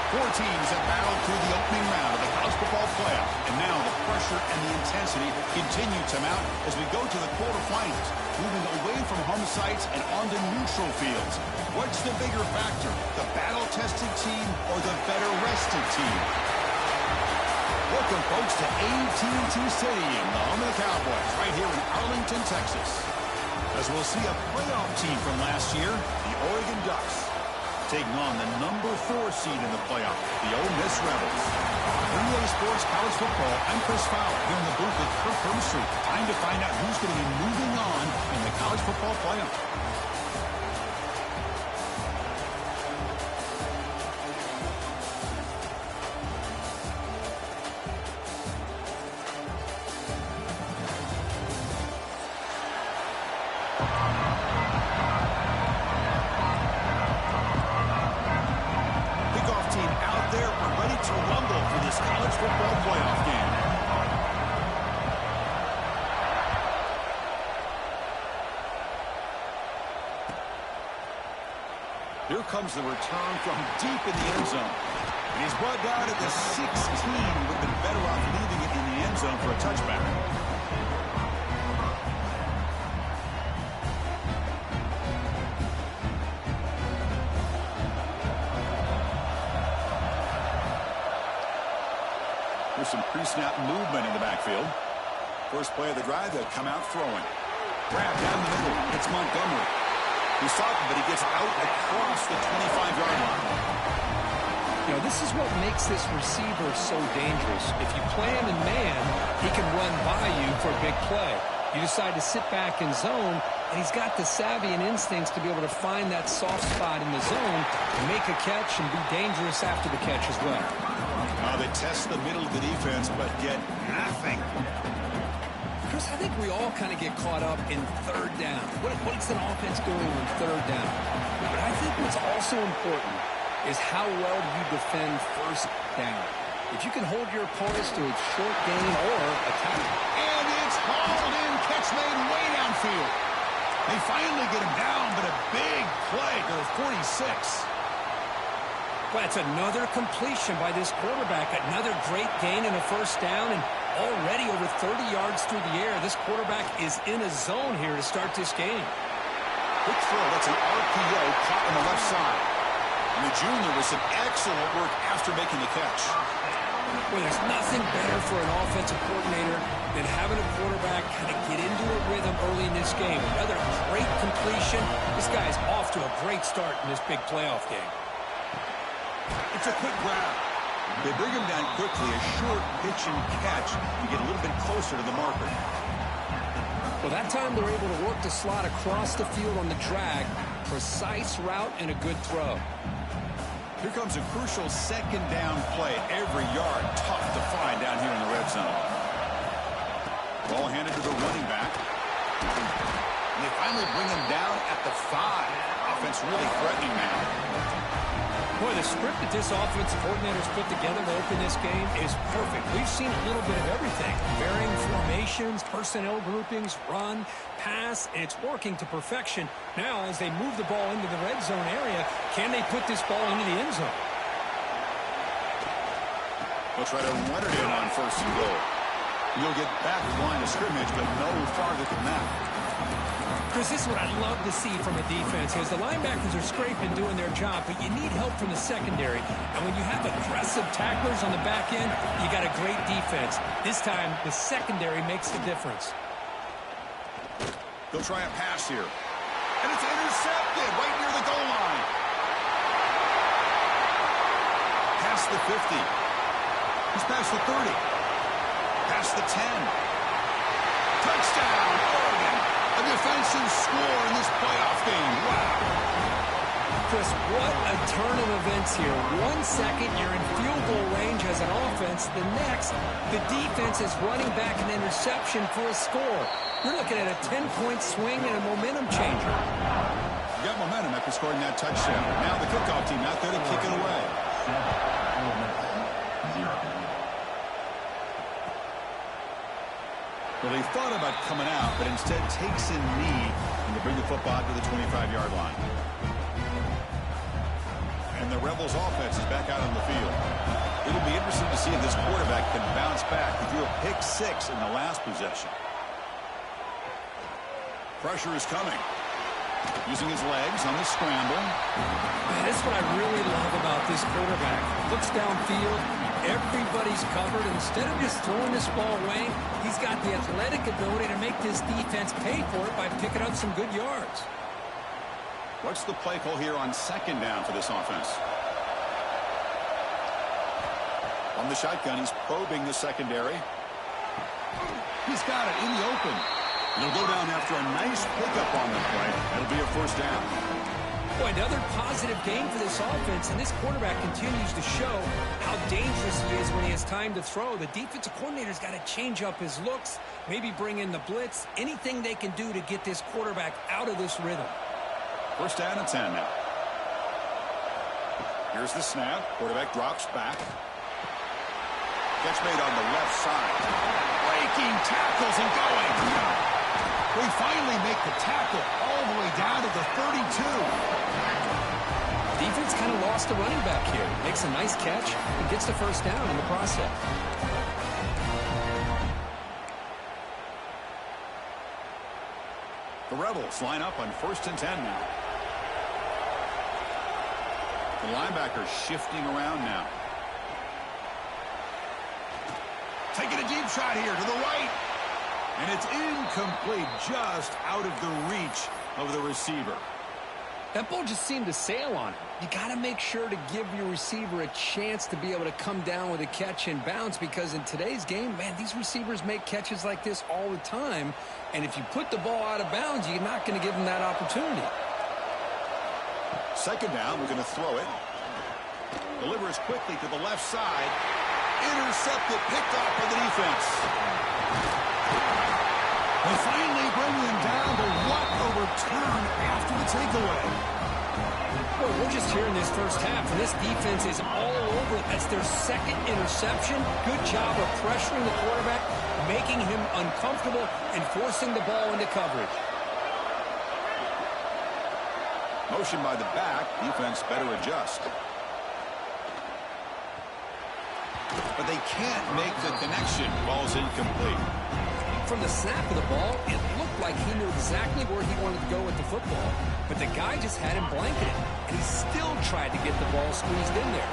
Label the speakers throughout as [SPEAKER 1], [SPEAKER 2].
[SPEAKER 1] Four teams have battled through the opening round of the college football playoff, and now the pressure and the intensity continue to mount as we go to the quarterfinals, moving away from home sites and onto neutral fields. What's the bigger factor, the battle-tested team or the better-rested team? Welcome, folks, to AT&T Stadium, the home of the Cowboys, right here in Arlington, Texas. As we'll see a playoff team from last year, the Oregon Ducks, taking on the number 4 seed in the playoff, the Ole Miss Rebels. For EA Sports College Football, I'm Chris Fowler, here in the booth with Kirk Herbstreit. Time to find out who's going to be moving on in the college football playoff. Here comes the return from deep in the end zone. And he's brought down at the 16. Would have been better off leaving it in the end zone for a touchback. There's some pre-snap movement in the backfield. First play of the drive, they'll come out throwing. Grab down the middle. It's Montgomery. He's stopped, but he gets out across the 25-yard line.
[SPEAKER 2] You know, this is what makes this receiver so dangerous. If you play him in man, he can run by you for a big play. You decide to sit back in zone, and he's got the savvy and instincts to be able to find that soft spot in the zone and make a catch and be dangerous after the catch as well.
[SPEAKER 1] They test the middle of the defense, but get nothing.
[SPEAKER 2] Chris, I think we all kind of get caught up in third down. What's an offense doing on third down? But I think what's also important is how well you defend first down. If you can hold your opponents to a short gain or attack.
[SPEAKER 1] And it's hauled in, catch made way downfield. They finally get him down, but a big play to the 46.
[SPEAKER 2] Well, it's another completion by this quarterback. Another great gain in a first down, and already over 30 yards through the air. This quarterback is in a zone here to start this game.
[SPEAKER 1] Quick throw. That's an RPO caught on the left side. And the junior with some excellent work after making the catch.
[SPEAKER 2] Well, there's nothing better for an offensive coordinator than having a quarterback kind of get into a rhythm early in this game. Another great completion. This guy's off to a great start in this big playoff game.
[SPEAKER 1] It's a quick grab. They bring him down quickly, a short pitch and catch to get a little bit closer to the marker.
[SPEAKER 2] Well, that time they're able to work the slot across the field on the drag. Precise route and a good throw.
[SPEAKER 1] Here comes a crucial second down play. Every yard tough to find down here in the red zone. Ball handed to the running back. And they finally bring him down at the 5. Offense really threatening now.
[SPEAKER 2] Boy, the script that this offensive coordinator's put together to open this game is perfect. We've seen a little bit of everything. Varying formations, personnel groupings, run, pass, and it's working to perfection. Now, as they move the ball into the red zone area, can they put this ball into the end zone?
[SPEAKER 1] They'll try to run it in on first and goal. You'll get back to the line of scrimmage, but no farther than that.
[SPEAKER 2] Chris, this is what I love to see from a defense is the linebackers are scraping, doing their job, but you need help from the secondary. And when you have aggressive tacklers on the back end, you got a great defense. This time, the secondary makes the difference.
[SPEAKER 1] They'll try a pass here. And it's intercepted right near the goal line. Past the 50. He's past the 30. Past the 10. Touchdown, Oregon. A defensive score in this playoff game. Wow.
[SPEAKER 2] Chris, what a turn of events here. 1 second, you're in field goal range as an offense. The next, the defense is running back an interception for a score. You're looking at a 10-point swing and a momentum changer.
[SPEAKER 1] You got momentum after scoring that touchdown. Now the kickoff team out there to kick it away. Well, he thought about coming out, but instead takes a knee and to bring the football to the 25-yard line. And And the Rebels offense is back out on the field. It'll be interesting to see if this quarterback can bounce back. He threw a pick 6 in the last possession. Pressure is coming. Using his legs on the scramble.
[SPEAKER 2] Man, that's what I really love about this quarterback. Looks downfield. Everybody's covered. Instead of just throwing this ball away, he's got the athletic ability to make this defense pay for it by picking up some good yards.
[SPEAKER 1] What's the play call here on second down for this offense? On the shotgun, he's probing the secondary. He's got it in the open. He'll go down after a nice pickup on the play. That'll be a first down.
[SPEAKER 2] Boy, another positive game for this offense, and this quarterback continues to show how dangerous he is when he has time to throw. The defensive coordinator's got to change up his looks, maybe bring in the blitz, anything they can do to get this quarterback out of this rhythm.
[SPEAKER 1] First down and 10 now. Here's the snap. Quarterback drops back. Catch made on the left side. Breaking tackles and going. We finally make the tackle all the way down to the 32.
[SPEAKER 2] Defense kind of lost the running back here. Makes a nice catch and gets the first down in the process.
[SPEAKER 1] The Rebels line up on 1st and 10 now. The linebacker shifting around now. Taking a deep shot here to the right. And it's incomplete, just out of the reach of the receiver.
[SPEAKER 2] That ball just seemed to sail on him. You got to make sure to give your receiver a chance to be able to come down with a catch and bounce, because in today's game, man, these receivers make catches like this all the time. And if you put the ball out of bounds, you're not going to give them that opportunity.
[SPEAKER 1] Second down, we're going to throw it. Delivers quickly to the left side. Intercepted, picked off by the defense. They finally bring him down, but what a return after the takeaway.
[SPEAKER 2] Well, we're just here in this first half, and this defense is all over it. That's their second interception. Good job of pressuring the quarterback, making him uncomfortable, and forcing the ball into coverage.
[SPEAKER 1] Motion by the back. Defense better adjust. But they can't make the connection. Ball's incomplete.
[SPEAKER 2] From the snap of the ball, it looked like he knew exactly where he wanted to go with the football. But the guy just had him blanketed, and he still tried to get the ball squeezed in there.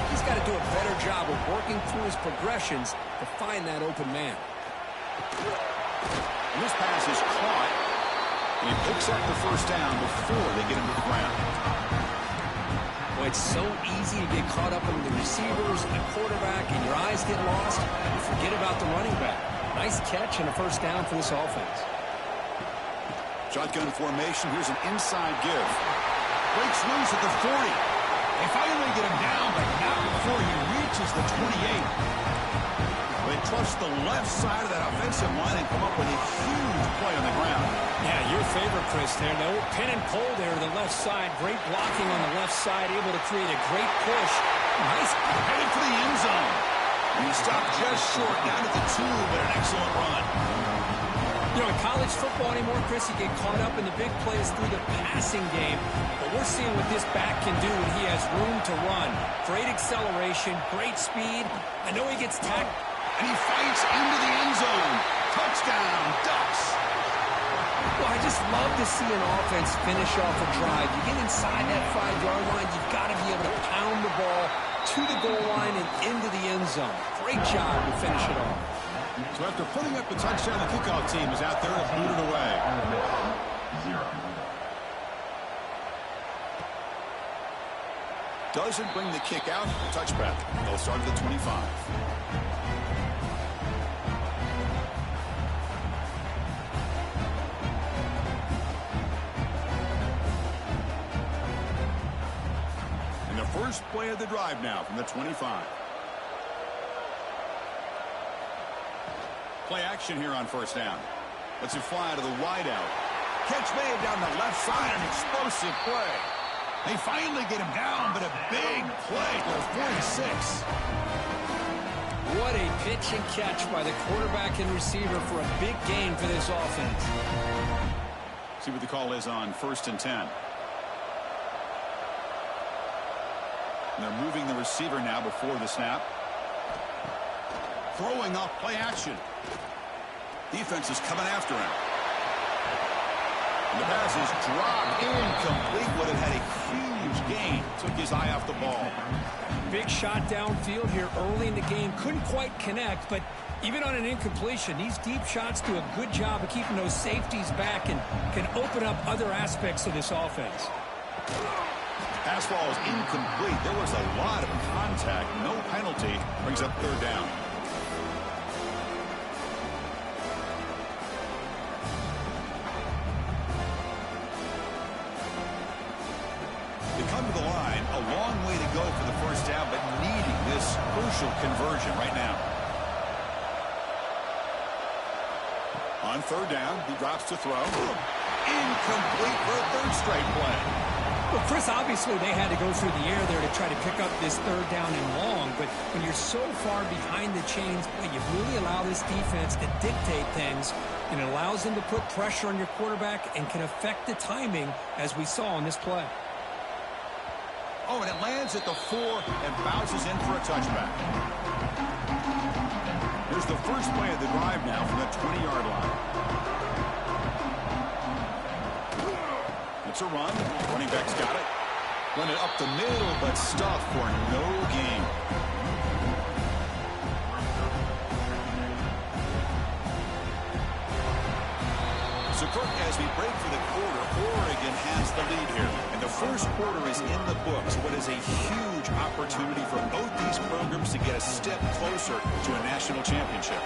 [SPEAKER 2] He's got to do a better job of working through his progressions to find that open man.
[SPEAKER 1] And this pass is caught, and he picks up the first down before they get him to the ground.
[SPEAKER 2] Well, it's so easy to get caught up in the receivers and the quarterback, and your eyes get lost, and forget about the running back. Nice catch and a first down for this offense.
[SPEAKER 1] Shotgun formation. Here's an inside give. Breaks loose at the 40. They finally get him down, but not before he reaches the 28. They trust the left side of that offensive line and come up with a huge play on the ground.
[SPEAKER 2] Yeah, your favorite, Chris, there. No pin and pull there to the left side. Great blocking on the left side, able to create a great push. Nice.
[SPEAKER 1] Headed for the end zone. And he stopped just short, down at the 2, but an excellent run.
[SPEAKER 2] You know, in college football anymore, Chris, you get caught up in the big plays through the passing game. But we're seeing what this back can do when he has room to run. Great acceleration, great speed. I know he gets tackled.
[SPEAKER 1] And he fights into the end zone. Touchdown, Ducks.
[SPEAKER 2] Well, I just love to see an offense finish off a drive. You get inside that 5-yard line, you've got to be able to pound the ball to the goal line and into the end zone. Great job to finish it off.
[SPEAKER 1] So after putting up the touchdown, the kickoff team is out there to boot it away. Doesn't bring the kick out. Touchback. They'll start at the 25. And the first play of the drive now from the 25. Play action here on first down. Lets it fly to the wide out. Catch made down the left side. An explosive play. They finally get him down, but a big play for 46.
[SPEAKER 2] What a pitch and catch by the quarterback and receiver for a big gain for this offense.
[SPEAKER 1] See what the call is on 1st and 10. And they're moving the receiver now before the snap. Throwing off play action. Defense is coming after him. And the pass is dropped. Incomplete. Would have had a huge gain. Took his eye off the ball.
[SPEAKER 2] Big shot downfield here early in the game. Couldn't quite connect, but even on an incompletion, these deep shots do a good job of keeping those safeties back and can open up other aspects of this offense.
[SPEAKER 1] Pass ball is incomplete. There was a lot of contact. No penalty. Brings up third down. They come to the line. A long way to go for the first down, but needing this crucial conversion right now. On third down, he drops to throw. Incomplete for a third straight play.
[SPEAKER 2] Well, Chris, obviously they had to go through the air there to try to pick up this third down and long, but when you're so far behind the chains, you really allow this defense to dictate things, and it allows them to put pressure on your quarterback and can affect the timing, as we saw on this play.
[SPEAKER 1] Oh, and it lands at the 4 and bounces in for a touchback. Here's the first play of the drive now from the 20-yard line. It's a run. Running back's got it. Run it up the middle, but stuffed for no gain. So, Kirk, as we break for the quarter, Oregon has the lead here. And the first quarter is in the books. What is a huge opportunity for both these programs to get a step closer to a national championship.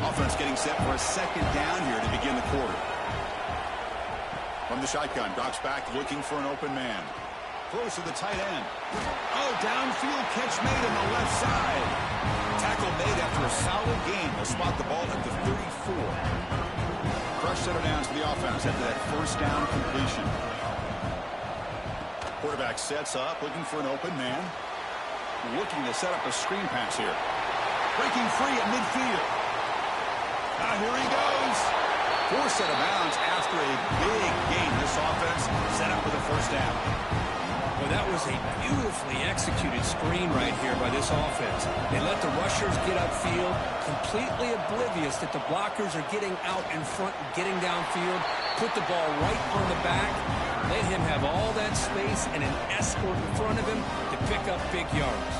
[SPEAKER 1] Offense getting set for a second down here to begin the quarter. From the shotgun, drops back looking for an open man. Throws to the tight end. Oh, downfield catch made on the left side. Tackle made after a solid gain. Will spot the ball at the 34. Fresh set of downs for the offense after that first down completion. Quarterback sets up, looking for an open man. Looking to set up a screen pass here. Breaking free at midfield. Here he goes. Forced set of bounds after a big gain. This offense set up with a first down.
[SPEAKER 2] Well, that was a beautifully executed screen right here by this offense. They let the rushers get upfield, completely oblivious that the blockers are getting out in front and getting downfield, put the ball right on the back, let him have all that space and an escort in front of him to pick up big yards.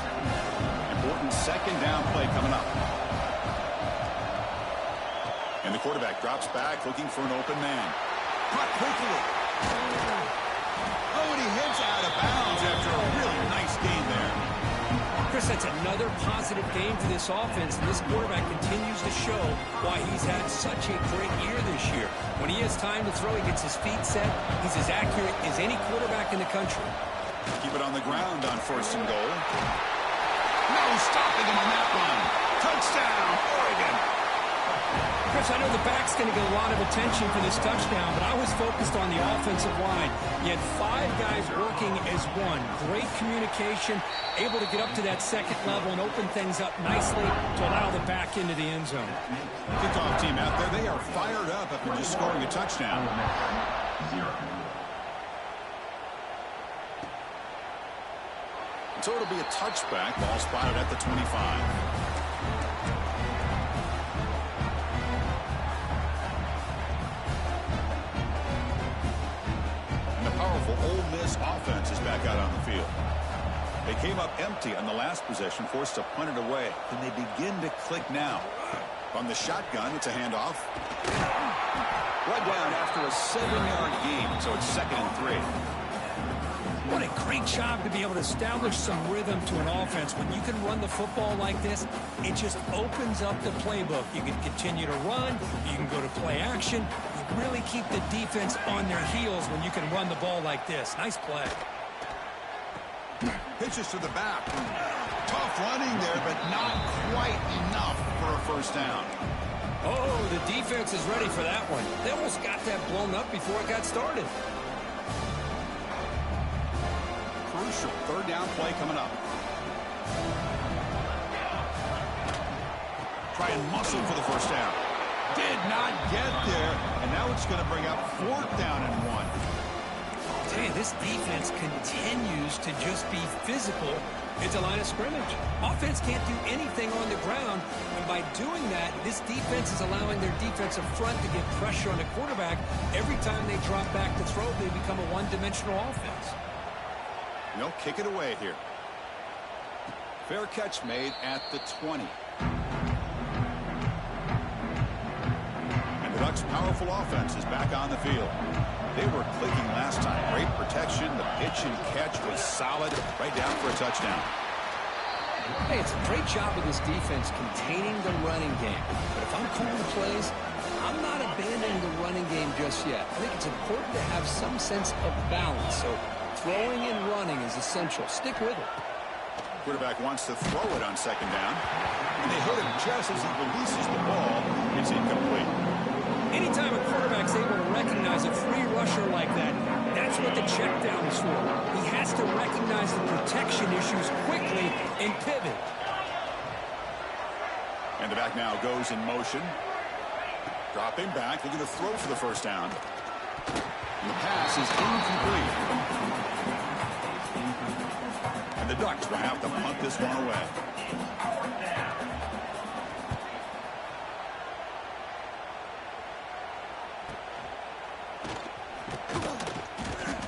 [SPEAKER 1] Important second down play coming up. And the quarterback drops back, looking for an open man. Caught quickly. Oh, and he hits out of bounds after a really nice gain there.
[SPEAKER 2] Chris, that's another positive game for this offense, and this quarterback continues to show why he's had such a great year this year. When he has time to throw, he gets his feet set. He's as accurate as any quarterback in the country.
[SPEAKER 1] Keep it on the ground on first and goal. No stopping him on that run. Touchdown, Oregon.
[SPEAKER 2] Chris, I know the back's going to get a lot of attention for this touchdown, but I was focused on the offensive line. You had 5 guys working as one. Great communication, able to get up to that second level and open things up nicely to allow the back into the end zone.
[SPEAKER 1] Kickoff team out there, they are fired up after just scoring a touchdown. So it'll be a touchback, ball spotted at the 25. Ole Miss offense is back out on the field. They came up empty on the last possession, forced to punt it away. Can they begin to click now? From the shotgun, it's a handoff. Right down after a 7-yard gain, so it's 2nd and 3.
[SPEAKER 2] What a great job to be able to establish some rhythm to an offense. When you can run the football like this, it just opens up the playbook. You can continue to run. You can go to play action. You really keep the defense on their heels when you can run the ball like this. Nice play.
[SPEAKER 1] Pitches to the back. Tough running there, but not quite enough for a first down.
[SPEAKER 2] Oh, the defense is ready for that one. They almost got that blown up before it got started.
[SPEAKER 1] Crucial third down play coming up. Try and muscle for the first down. Did not get there, and now it's going to bring up 4th down and 1.
[SPEAKER 2] saying, this defense continues to just be physical at the line of scrimmage. Offense can't do anything on the ground, and by doing that, this defense is allowing their defensive front to get pressure on the quarterback. Every time they drop back to throw, they become a one-dimensional offense.
[SPEAKER 1] They'll kick it away here. Fair catch made at the 20. And the Ducks' powerful offense is back on the field. They were clicking last time. Great protection. The pitch and catch was solid. Right down for a touchdown.
[SPEAKER 2] Hey, it's a great job of this defense containing the running game. But if I'm calling the plays, I'm not abandoning the running game just yet. I think it's important to have some sense of balance. So throwing and running is essential. Stick with it.
[SPEAKER 1] Quarterback wants to throw it on second down. And they hit him just as he releases the ball. It's incomplete.
[SPEAKER 2] Anytime a quarterback's able to recognize a free rusher like that, that's what the check down is for. He has to recognize the protection issues quickly and pivot.
[SPEAKER 1] And the back now goes in motion. Dropping back, looking to throw for the first down. And the pass is incomplete. And the Ducks will have to punt this one away.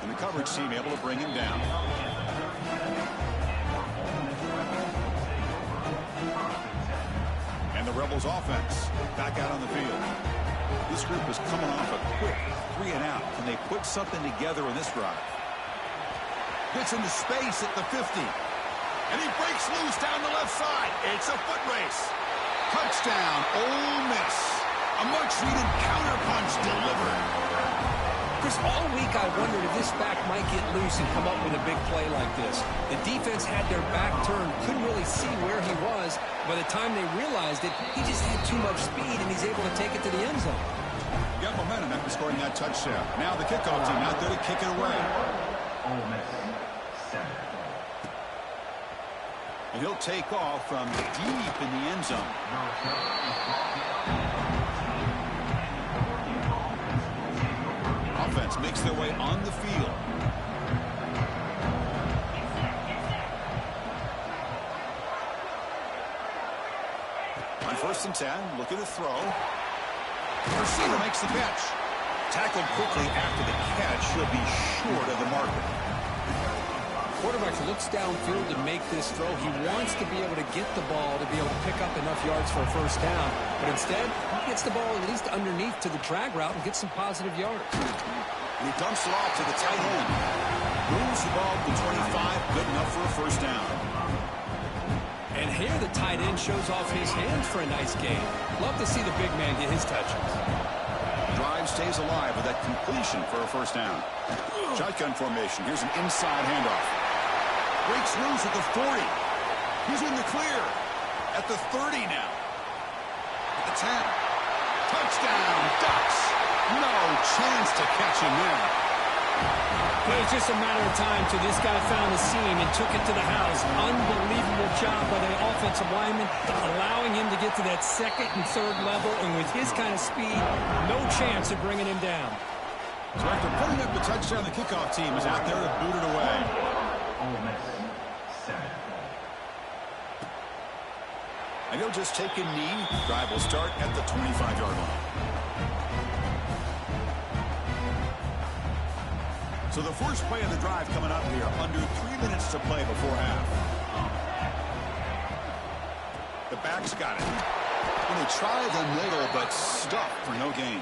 [SPEAKER 1] And the coverage team able to bring him down. And the Rebels offense back out on the field. This group is coming off a quick 3-and-out. Can they put something together in this drive? Gets into space at the 50. And he breaks loose down the left side. It's a foot race. Touchdown, Ole Miss. A much-needed counterpunch delivered.
[SPEAKER 2] Chris, all week I wondered if this back might get loose and come up with a big play like this. The defense had their back turned, couldn't really see where he was. By the time they realized it, he just had too much speed, and he's able to take it to the end zone.
[SPEAKER 1] Got momentum after scoring that touchdown. Now the kickoff team out there to kick it away.
[SPEAKER 3] Ole Miss, 7.
[SPEAKER 1] And he'll take off from deep in the end zone. Offense makes their way on the field. On 1st and 10, looking to throw. Receiver makes the catch. Tackled quickly after the catch. He'll be short of the marker.
[SPEAKER 2] Quarterback looks downfield to make this throw. He wants to be able to get the ball to be able to pick up enough yards for a first down. But instead, he gets the ball at least underneath to the drag route and gets some positive yards.
[SPEAKER 1] And he dumps it off to the tight end. Moves the ball to 25. Good enough for a first down.
[SPEAKER 2] And here the tight end shows off his hands for a nice gain. Love to see the big man get his touches.
[SPEAKER 1] Drive stays alive with that completion for a first down. Shotgun formation. Here's an inside handoff. Breaks loose at the 40. He's in the clear. At the 30 now. At the 10. Touchdown, Ducks. No chance to catch him there.
[SPEAKER 2] It was just a matter of time till this guy found the seam and took it to the house. Unbelievable job by the offensive lineman, allowing him to get to that second and third level, and with his kind of speed, no chance of bringing him down.
[SPEAKER 1] So after putting up the touchdown, the kickoff team is out there to boot it away.
[SPEAKER 3] Ole Miss, 7.
[SPEAKER 1] And he'll just take a knee. Drive will start at the 25-yard line. So the first play of the drive coming up here. Under 3 minutes to play before half. The back's got it. And they try the middle, but stuffed for no gain.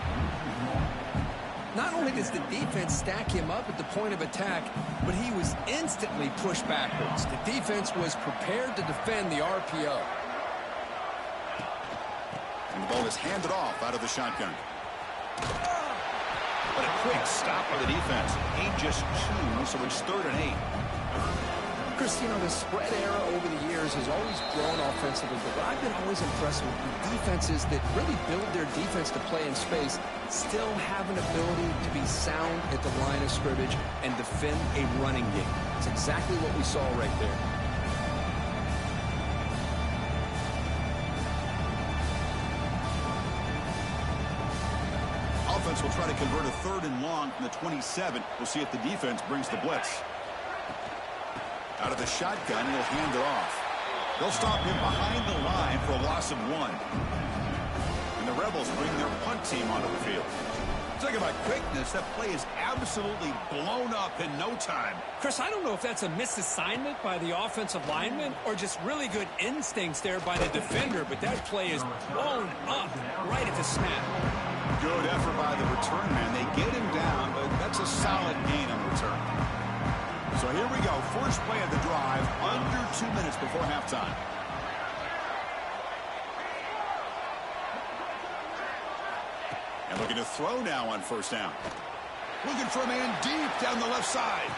[SPEAKER 2] Not only does the defense stack him up at the point of attack, but he was instantly pushed backwards. The defense was prepared to defend the RPO.
[SPEAKER 1] And the ball is handed off out of the shotgun. But a quick stop by the defense. Ain't just 2, so it's 3rd and 8.
[SPEAKER 2] Chris, you know, the spread era over the years has always grown offensively, but I've been always impressed with the defenses that really build their defense to play in space, still have an ability to be sound at the line of scrimmage and defend a running game. It's exactly what we saw right there.
[SPEAKER 1] offense will try to convert a 3rd and long from the 27. We'll see if the defense brings the blitz. Out of the shotgun, he'll hand it off. They'll stop him behind the line for a loss of 1. And the Rebels bring their punt team onto the field. Talk about quickness. That play is absolutely blown up in no time.
[SPEAKER 2] Chris, I don't know if that's a misassignment by the offensive lineman or just really good instincts there by the defender, but that play is blown up right at the snap.
[SPEAKER 1] Good effort by the return man. They get him down, but that's a solid gain on the return. So here we go. First play of the drive, under 2 minutes before halftime. And looking to throw now on first down. Looking for a man deep down the left side.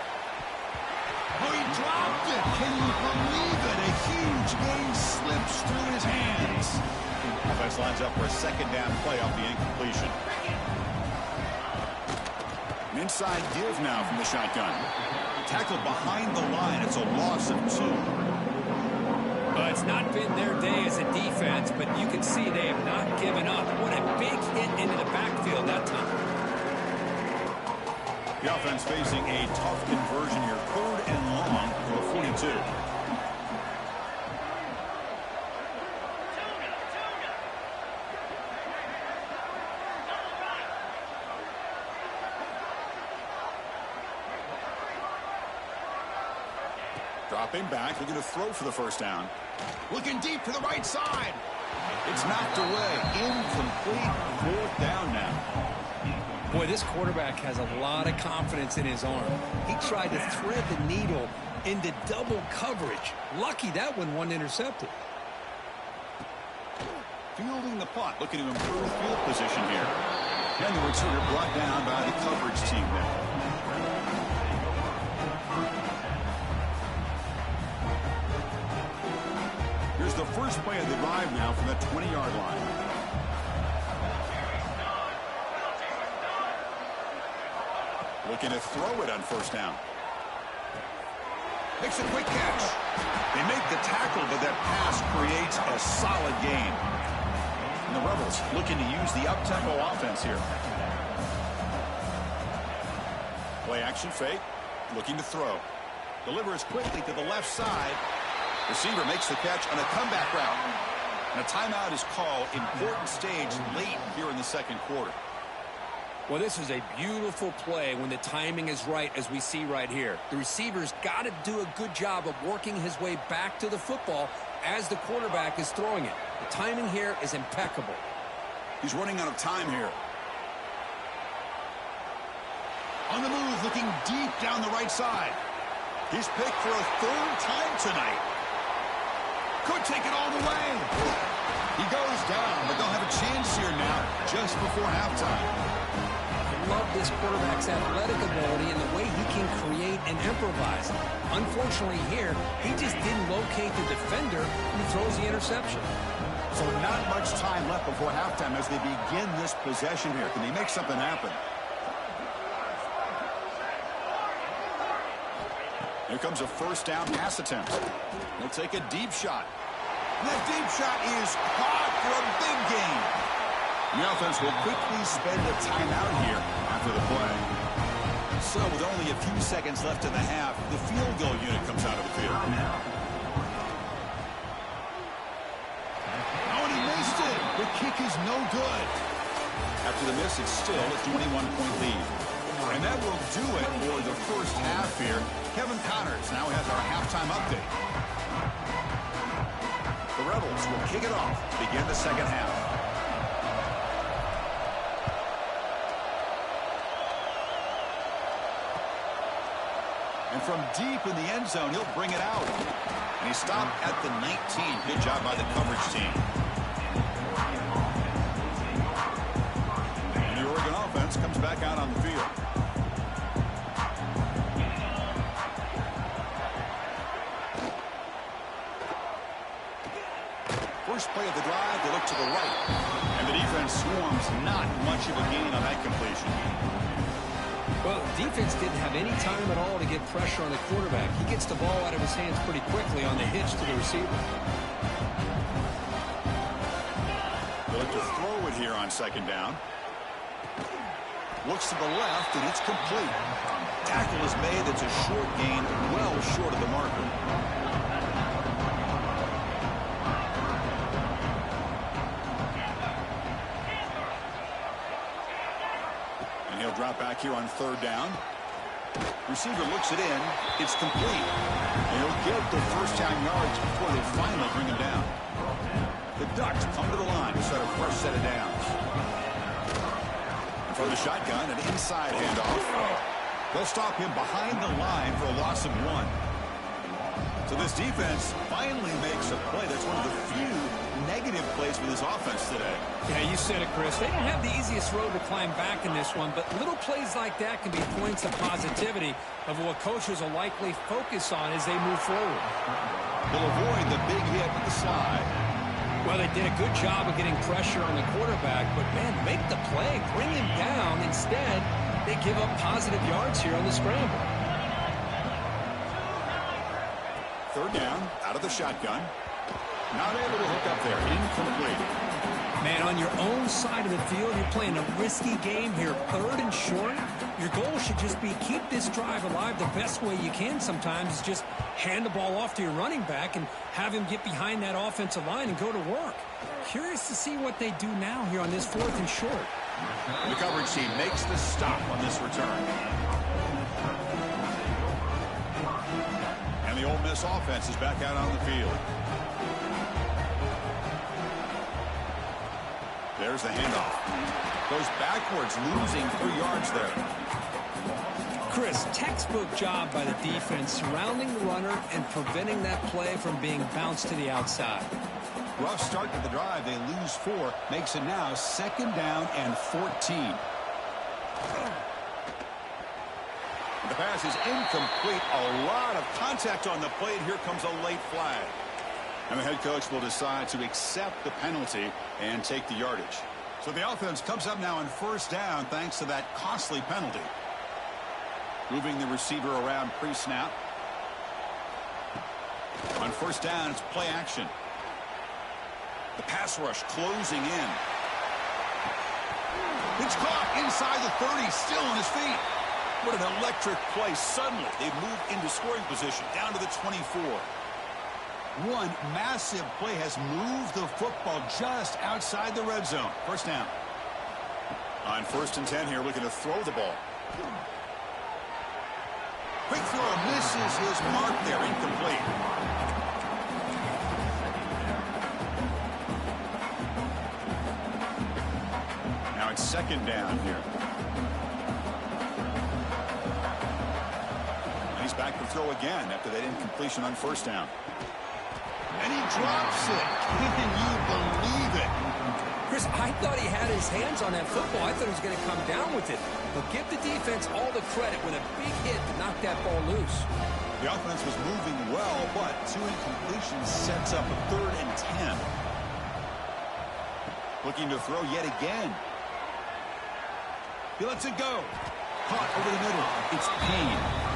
[SPEAKER 1] Oh, he dropped it. Can you believe it? A huge gain slips through his hands. Offense lines up for a second down play off the incompletion. An inside give now from the shotgun. Tackled behind the line. It's a loss of 2.
[SPEAKER 2] It's not been their day as a defense, but you can see they have not given up. What a big hit into the backfield that time.
[SPEAKER 1] The offense facing a tough conversion here. 3rd and long for the 42. Dropping back, looking to throw for the first down. Looking deep to the right side. It's knocked away. Incomplete. 4th down now.
[SPEAKER 2] Boy, this quarterback has a lot of confidence in his arm. He tried to thread the needle into double coverage. Lucky that one wasn't intercepted.
[SPEAKER 1] Fielding the punt, looking to improve field position here. And the returner brought down by the coverage team there. Here's the first play of the drive now from the 20-yard line. Looking to throw it on first down. Makes a quick catch. They make the tackle, but that pass creates a solid gain. And the Rebels looking to use the up-tempo offense here. Play action fake. Looking to throw. Delivers quickly to the left side. Receiver makes the catch on a comeback route. And a timeout is called. Important stage late here in the second quarter.
[SPEAKER 2] Well, this is a beautiful play when the timing is right, as we see right here. The receiver's got to do a good job of working his way back to the football as the quarterback is throwing it. The timing here is impeccable.
[SPEAKER 1] He's running out of time here. On the move, looking deep down the right side. He's picked for a 3rd time tonight. Could take it all the way. He goes down, but they'll have a chance here now just before halftime.
[SPEAKER 2] I love this quarterback's athletic ability and the way he can create and improvise. Unfortunately here, he just didn't locate the defender and he throws the interception.
[SPEAKER 1] So not much time left before halftime as they begin this possession here. Can they make something happen? Here comes a first down pass attempt. They'll take a deep shot. And that deep shot is caught for a big gain. The offense will quickly spend a timeout here after the play. So with only a few seconds left in the half, the field goal unit comes out of the field. Oh, and he missed it. The kick is no good. After the miss, it's still a 21-point lead. And that will do it for the first half here. Kevin Connors now has our halftime update. The Rebels will kick it off to begin the second half. And from deep in the end zone, he'll bring it out. And he stopped at the 19. Good job by the coverage team. And the Oregon offense comes back out on the field. First play of the drive, they look to the right. And the defense swarms, not much of a gain on that completion.
[SPEAKER 2] Well, defense didn't have any time at all to get pressure on the quarterback. He gets the ball out of his hands pretty quickly on the hitch to the receiver.
[SPEAKER 1] They look to throw it here on second down. Looks to the left, and it's complete. Tackle is made. That's a short gain, well short of the marker. And he'll drop back here on third down. Receiver looks it in. It's complete. And he'll get the first down yards before they finally bring him down. The Ducks come to the line to start a fresh set of downs. And from the shotgun, an inside handoff. They'll stop him behind the line for a loss of 1. So this defense finally makes a play. That's one of the few negative plays for this offense today.
[SPEAKER 2] Yeah, you said it, Chris. They don't have the easiest road to climb back in this one, but little plays like that can be points of positivity of what coaches will likely focus on as they move forward.
[SPEAKER 1] They'll avoid the big hit with the slide.
[SPEAKER 2] Well, they did a good job of getting pressure on the quarterback, but, man, make the play, bring him down. Instead, they give up positive yards here on the scramble.
[SPEAKER 1] Third down, out of the shotgun. Not able to hook up there. Incomplete.
[SPEAKER 2] Man, on your own side of the field, you're playing a risky game here. Third and short. Your goal should just be keep this drive alive the best way you can sometimes. Is just hand the ball off to your running back and have him get behind that offensive line and go to work. Curious to see what they do now here on this fourth and short.
[SPEAKER 1] The coverage team makes the stop on this return. And the Ole Miss offense is back out on the field. There's the handoff. Goes backwards, losing 3 yards there.
[SPEAKER 2] Chris, textbook job by the defense surrounding the runner and preventing that play from being bounced to the outside.
[SPEAKER 1] Rough start to the drive. They lose 4. Makes it now 2nd down and 14. The pass is incomplete. A lot of contact on the play, and here comes a late flag. And the head coach will decide to accept the penalty and take the yardage. So the offense comes up now on first down thanks to that costly penalty. Moving the receiver around pre-snap. On first down, it's play action. The pass rush closing in. It's caught inside the 30, still on his feet. What an electric play. Suddenly, they move into scoring position, down to the 24. One massive play has moved the football just outside the red zone. First down. On 1st and 10 here, looking to throw the ball. Quick throw, misses his mark there, incomplete. Now it's 2nd down here. And he's back to throw again after that incompletion on 1st down. And he drops it. Can you believe it?
[SPEAKER 2] Chris, I thought he had his hands on that football. I thought he was going to come down with it. But give the defense all the credit with a big hit to knock that ball loose.
[SPEAKER 1] The offense was moving well, but 2 incompletions sets up a 3rd and 10. Looking to throw yet again. He lets it go. Caught over the middle. It's Payne.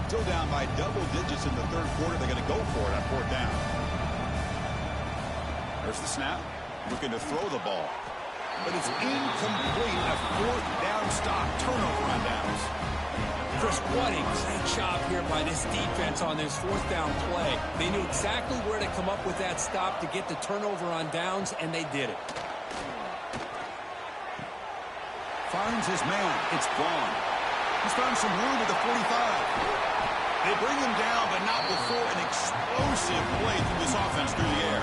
[SPEAKER 1] Still down by double digits in the 3rd quarter. They're going to go for it on 4th down. There's the snap. Looking to throw the ball. But it's incomplete. A 4th down stop. Turnover on downs.
[SPEAKER 2] Chris, what a great job here by this defense on this 4th down play. They knew exactly where to come up with that stop to get the turnover on downs, and they did it.
[SPEAKER 1] Finds his man. It's Braun. He's found some room at the 45. They bring him down, but not before an explosive play through this offense through the air.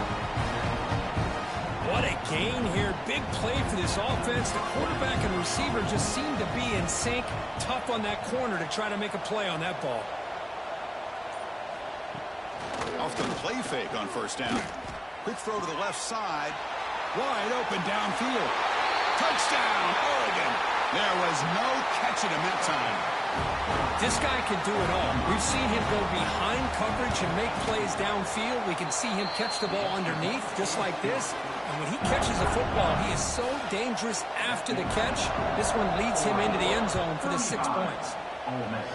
[SPEAKER 2] What a gain here. Big play for this offense. The quarterback and receiver just seem to be in sync. Tough on that corner to try to make a play on that ball.
[SPEAKER 1] Off the play fake on 1st down. Quick throw to the left side. Wide open downfield. Touchdown, Oregon. There was no catching him that time.
[SPEAKER 2] This guy can do it all. We've seen him go behind coverage and make plays downfield. We can see him catch the ball underneath, just like this. And when he catches a football, he is so dangerous after the catch. This one leads him into the end zone for the 6 points.
[SPEAKER 3] Ole Miss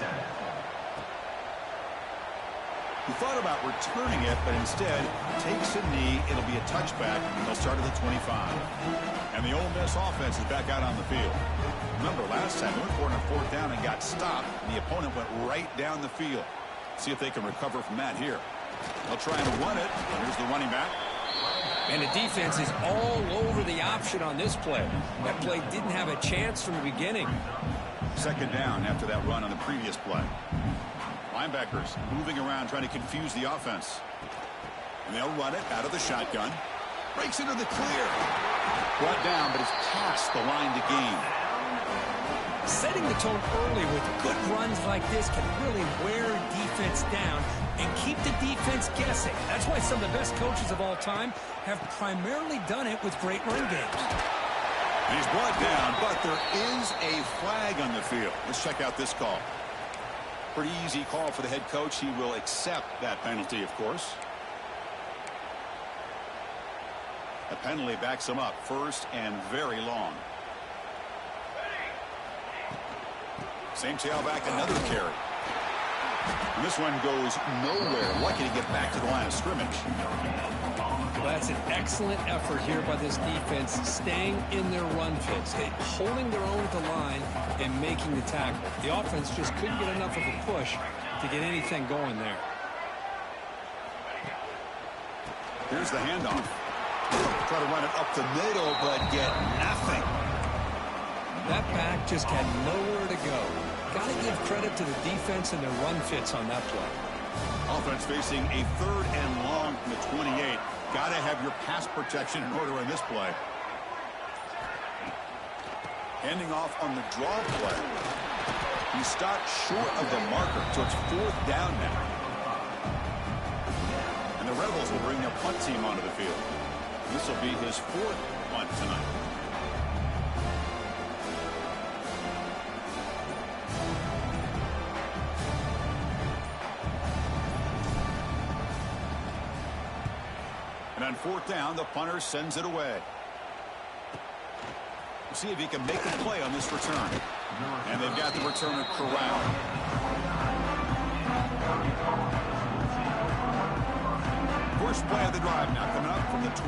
[SPEAKER 3] 7.
[SPEAKER 1] He thought about returning it, but instead takes a knee. It'll be a touchback. They'll start at the 25. And the Ole Miss offense is back out on the field. Remember, last time, they went for it on 4th down and got stopped. The opponent went right down the field. See if they can recover from that here. They'll try and run it. Here's the running back.
[SPEAKER 2] And the defense is all over the option on this play. That play didn't have a chance from the beginning.
[SPEAKER 1] 2nd down after that run on the previous play. Linebackers moving around trying to confuse the offense. And they'll run it out of the shotgun. Breaks into the clear. Brought down, but is past the line to gain.
[SPEAKER 2] Setting the tone early with good runs like this can really wear defense down and keep the defense guessing. That's why some of the best coaches of all time have primarily done it with great run games.
[SPEAKER 1] And he's brought down, but there is a flag on the field. Let's check out this call. Pretty easy call for the head coach. He will accept that penalty, of course. The penalty backs him up 1st and very long. Same tailback, another carry. And this one goes nowhere. Lucky to get back to the line of scrimmage.
[SPEAKER 2] Well, that's an excellent effort here by this defense, staying in their run fits, holding their own at the line and making the tackle. The offense just couldn't get enough of a push to get anything going there.
[SPEAKER 1] Here's the handoff. Try to run it up the middle, but get nothing.
[SPEAKER 2] That back just had nowhere to go. Got to give credit to the defense and their run fits on that play.
[SPEAKER 1] Offense facing a 3rd and long from the 28. Got to have your pass protection in order in this play. Handing off on the draw play. He stopped short of the marker, so it's 4th down now. And the Rebels will bring their punt team onto the field. This will be his 4th punt tonight. And on 4th down, the punter sends it away. We'll see if he can make a play on this return. And they've got the returner corralled. First play of the drive now coming up from the 29.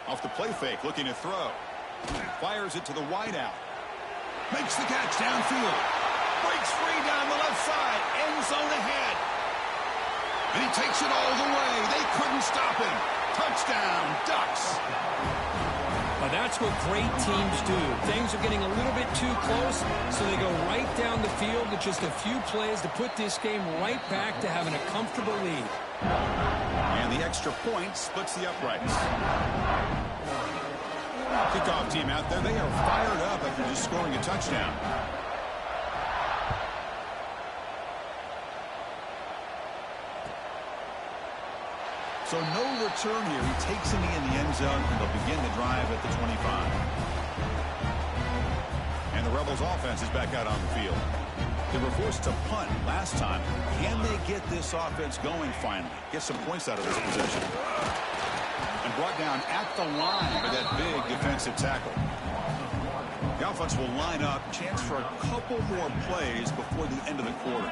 [SPEAKER 1] Off the play fake, looking to throw. Fires it to the wideout. Makes the catch downfield. Breaks free down the left side. End zone ahead. And he takes it all the way. They couldn't stop him. Touchdown, Ducks.
[SPEAKER 2] Well, that's what great teams do. Things are getting a little bit too close, so they go right down the field with just a few plays to put this game right back to having a comfortable lead.
[SPEAKER 1] And the extra point splits the uprights. Kickoff team out there. They are fired up after just scoring a touchdown. So no return here. He takes a knee in the end zone, and they'll begin the drive at the 25. And the Rebels offense is back out on the field. They were forced to punt last time. Can they get this offense going finally? Get some points out of this possession. And brought down at the line by that big defensive tackle. The offense will line up. Chance for a couple more plays before the end of the quarter.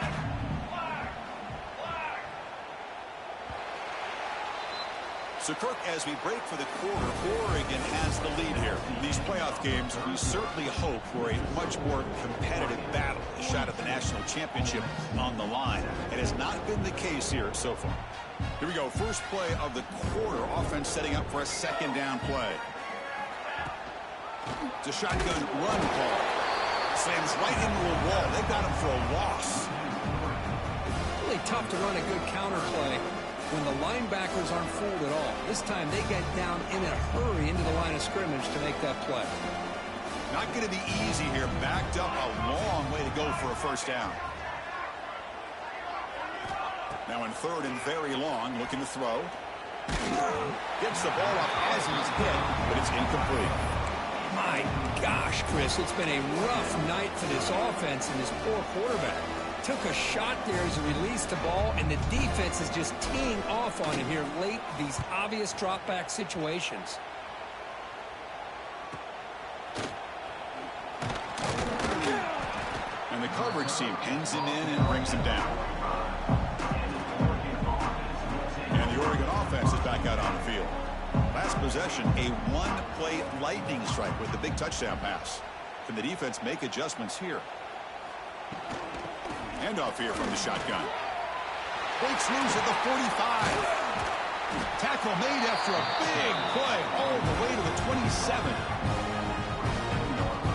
[SPEAKER 1] So, Kirk, as we break for the quarter, Oregon has the lead here. In these playoff games, we certainly hope for a much more competitive battle, a shot at the national championship on the line. It has not been the case here so far. Here we go. First play of the quarter. Offense setting up for a 2nd down play. It's a shotgun run call. Slams right into a wall. They've got him for a loss.
[SPEAKER 2] Really tough to run a good counter play when the linebackers aren't fooled at all. This time they get down in a hurry into the line of scrimmage to make that play.
[SPEAKER 1] Not going to be easy here. Backed up a long way to go for a 1st down. Now in 3rd and very long, looking to throw. Gets the ball up as he's hit, but it's incomplete.
[SPEAKER 2] My gosh, Chris, it's been a rough night for this offense and this poor quarterback. Took a shot there as he released the ball, and the defense is just teeing off on him here late, these obvious drop-back situations.
[SPEAKER 1] And the coverage team pins him in and brings him down. And the Oregon offense is back out on the field. Last possession, a one-play lightning strike with the big touchdown pass. Can the defense make adjustments here? Handoff here from the shotgun. Breaks loose at the 45. Tackle made after a big play all the way to the 27.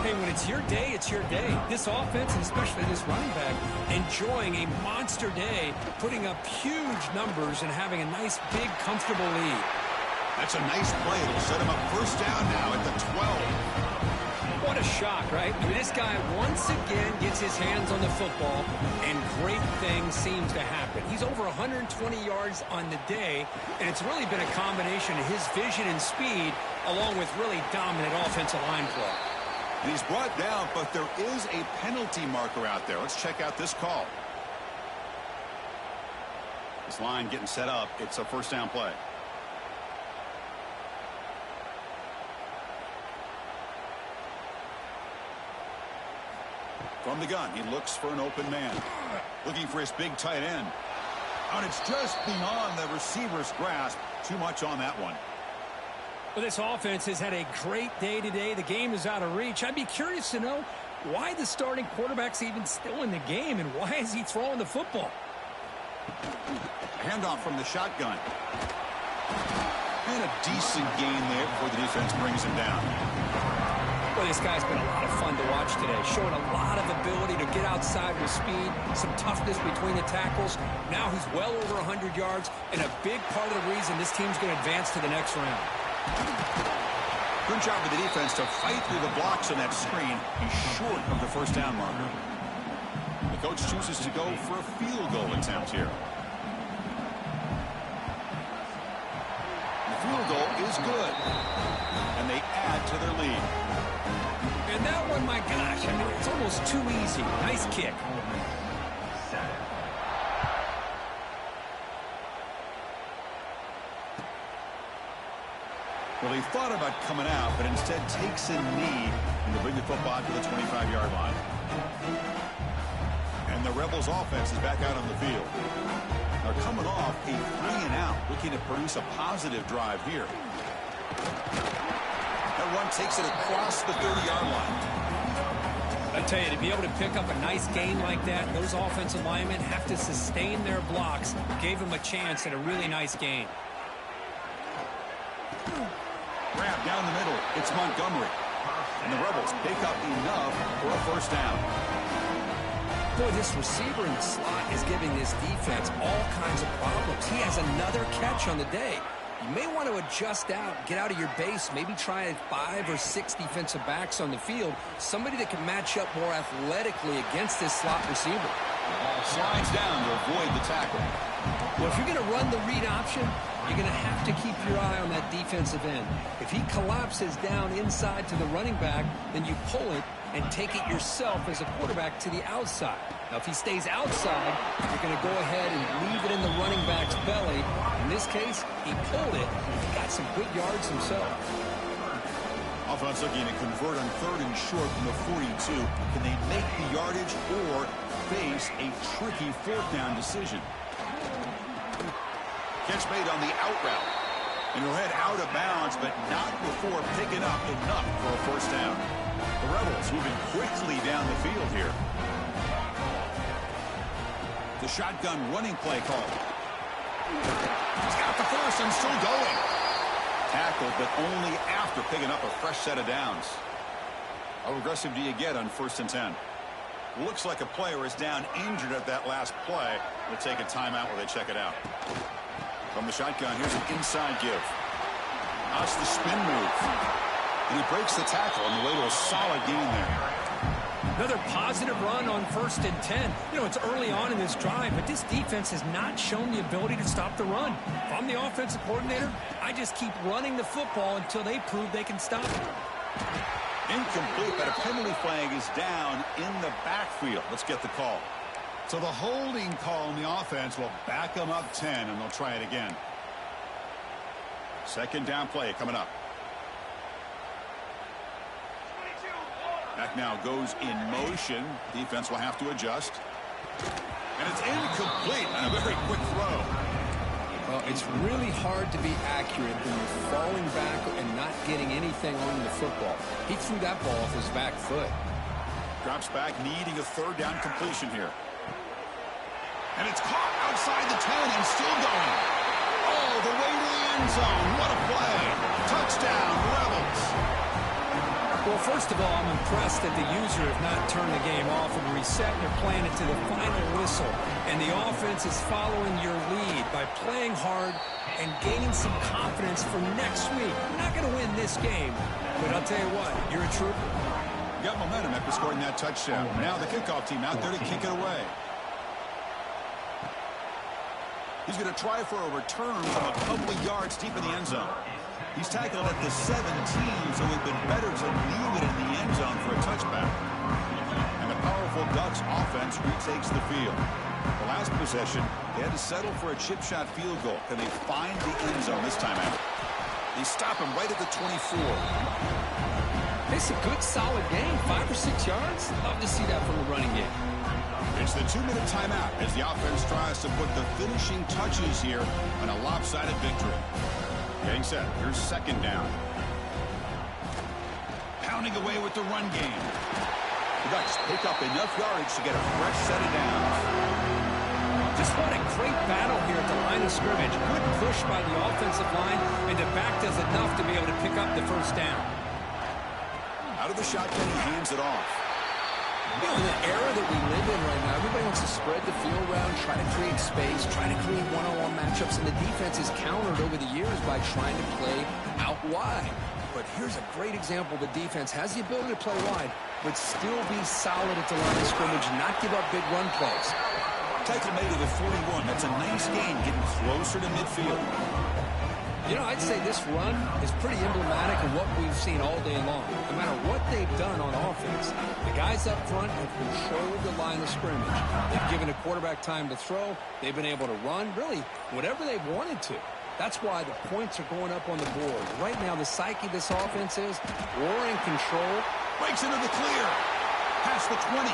[SPEAKER 2] Hey, when it's your day, it's your day. This offense, and especially this running back, enjoying a monster day, putting up huge numbers and having a nice, big, comfortable lead.
[SPEAKER 1] That's a nice play. It'll set him up first down now at the 12.
[SPEAKER 2] What a shock, right? I mean, this guy once again gets his hands on the football, and great things seems to happen. He's over 120 yards on the day, and it's really been a combination of his vision and speed, along with really dominant offensive line play.
[SPEAKER 1] And he's brought down, but there is a penalty marker out there. Let's check out this call. This line getting set up. It's a first down play. From the gun, he looks for an open man. Looking for his big tight end. And it's just beyond the receiver's grasp. Too much on that one.
[SPEAKER 2] Well, this offense has had a great day today. The game is out of reach. I'd be curious to know why the starting quarterback's even still in the game, and why is he throwing the football?
[SPEAKER 1] Handoff from the shotgun. And a decent gain there before the defense brings him down.
[SPEAKER 2] Well, this guy's been a lot of fun to watch today, showing a lot of ability to get outside with speed, some toughness between the tackles. Now he's well over 100 yards, and a big part of the reason this team's going to advance to the next round.
[SPEAKER 1] Good job with the defense to fight through the blocks on that screen. He's short of the first down marker. The coach chooses to go for a field goal attempt here. The field goal is good, and they add to their lead.
[SPEAKER 2] And that one, my gosh, I mean, it's almost too easy. Nice kick.
[SPEAKER 1] Well, he thought about coming out, but instead takes a knee and to bring the football to the 25-yard line. And the Rebels offense is back out on the field. They're coming off a 3-and-out, looking to produce a positive drive here. That run takes it across the 30-yard line.
[SPEAKER 2] I tell you, to be able to pick up a nice gain like that, those offensive linemen have to sustain their blocks. Gave him a chance at a really nice gain.
[SPEAKER 1] Grab down the middle. It's Montgomery. And the Rebels pick up enough for a first down.
[SPEAKER 2] Boy, this receiver in the slot is giving this defense all kinds of problems. He has another catch on the day. You may want to adjust out, get out of your base, maybe try 5 or 6 defensive backs on the field, somebody that can match up more athletically against this slot receiver.
[SPEAKER 1] Slides down to avoid the tackle.
[SPEAKER 2] Well, if you're going to run the read option, you're going to have to keep your eye on that defensive end. If he collapses down inside to the running back, then you pull it and take it yourself as a quarterback to the outside. Now, if he stays outside, you're going to go ahead and leave it in the running back's belly. In this case, he pulled it. He got some good yards himself.
[SPEAKER 1] Offense looking to convert on 3rd and short from the 42. Can they make the yardage or face a tricky 4th down decision? Catch made on the out route. And he'll head out of bounds, but not before picking up enough for a first down. The Rebels moving quickly down the field here. The shotgun running play call. He's got the first and still going. Tackled, but only after picking up a fresh set of downs. How aggressive do you get on 1st and 10? Looks like a player is down injured at that last play. We'll take a timeout while they check it out. From the shotgun, here's an inside give. That's the spin move. And he breaks the tackle on the way to a solid gain there.
[SPEAKER 2] Another positive run on 1st and 10. You know, it's early on in this drive, but this defense has not shown the ability to stop the run. If I'm the offensive coordinator, I just keep running the football until they prove they can stop it.
[SPEAKER 1] Incomplete, but a penalty flag is down in the backfield. Let's get the call. So the holding call on the offense will back them up 10, and they'll try it again. Second down play coming up. Back now goes in motion. Defense will have to adjust. And it's incomplete on a very quick throw.
[SPEAKER 2] Well, it's really hard to be accurate when you're falling back and not getting anything on the football. He threw that ball off his back foot.
[SPEAKER 1] Drops back, needing a third down completion here. And it's caught outside the 10 and still going. Oh, the way to the end zone. What a play. Touchdown, Rebels.
[SPEAKER 2] Well, first of all, I'm impressed that the user have not turned the game off and reset. They're playing it to the final whistle. And the offense is following your lead by playing hard and gaining some confidence for next week. You're not going to win this game, but I'll tell you what, you're a trooper.
[SPEAKER 1] Got momentum after scoring that touchdown. Now the kickoff team out there to kick it away. He's going to try for a return from a couple of yards deep in the end zone. He's tackled at the 17, so it would be better to leave it in the end zone for a touchback. And the powerful Ducks offense retakes the field. The last possession, they had to settle for a chip shot field goal. Can they find the end zone this time out? They stop him right at the 24.
[SPEAKER 2] It's a good, solid game. 5 or 6 yards. Love to see that from the running game.
[SPEAKER 1] It's the 2-minute timeout as the offense tries to put the finishing touches here on a lopsided victory. Getting set. Here's second down. Pounding away with the run game. The Ducks pick up enough yardage to get a fresh set of downs.
[SPEAKER 2] Just what a great battle here at the line of scrimmage. Good push by the offensive line, and the back does enough to be able to pick up the first down.
[SPEAKER 1] Out of the shotgun, he hands it off.
[SPEAKER 2] You know, in the era that we live in right now, everybody wants to spread the field around, try to create space, try to create one-on-one matchups, and the defense is countered over the years by trying to play out wide. But here's a great example. The defense has the ability to play wide, but still be solid at the line of scrimmage, not give up big run plays.
[SPEAKER 1] Tackle made to the 41. That's a nice gain, getting closer to midfield.
[SPEAKER 2] You know, I'd say this run is pretty emblematic of what we've seen all day long. No matter what they've done on offense, the guys up front have controlled the line of scrimmage. They've given the quarterback time to throw. They've been able to run, really, whatever they've wanted to. That's why the points are going up on the board. Right now, the psyche of this offense is war in control.
[SPEAKER 1] Breaks into the clear. Past the 20.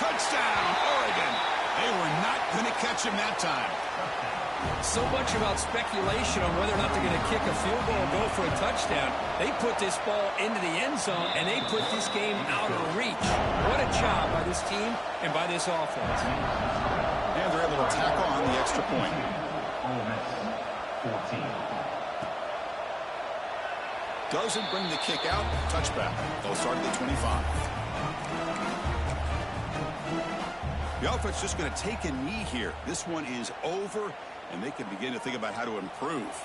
[SPEAKER 1] Touchdown, Oregon. They were not going to catch him that time.
[SPEAKER 2] So much about speculation on whether or not they're going to kick a field goal or go for a touchdown. They put this ball into the end zone, and they put this game out of reach. What a job by this team and by this offense.
[SPEAKER 1] And they're able to tack on the extra point.
[SPEAKER 3] Ole Miss, 14.
[SPEAKER 1] Doesn't bring the kick out. Touchback. They'll start at the 25. The offense just going to take a knee here. This one is over, and they can begin to think about how to improve.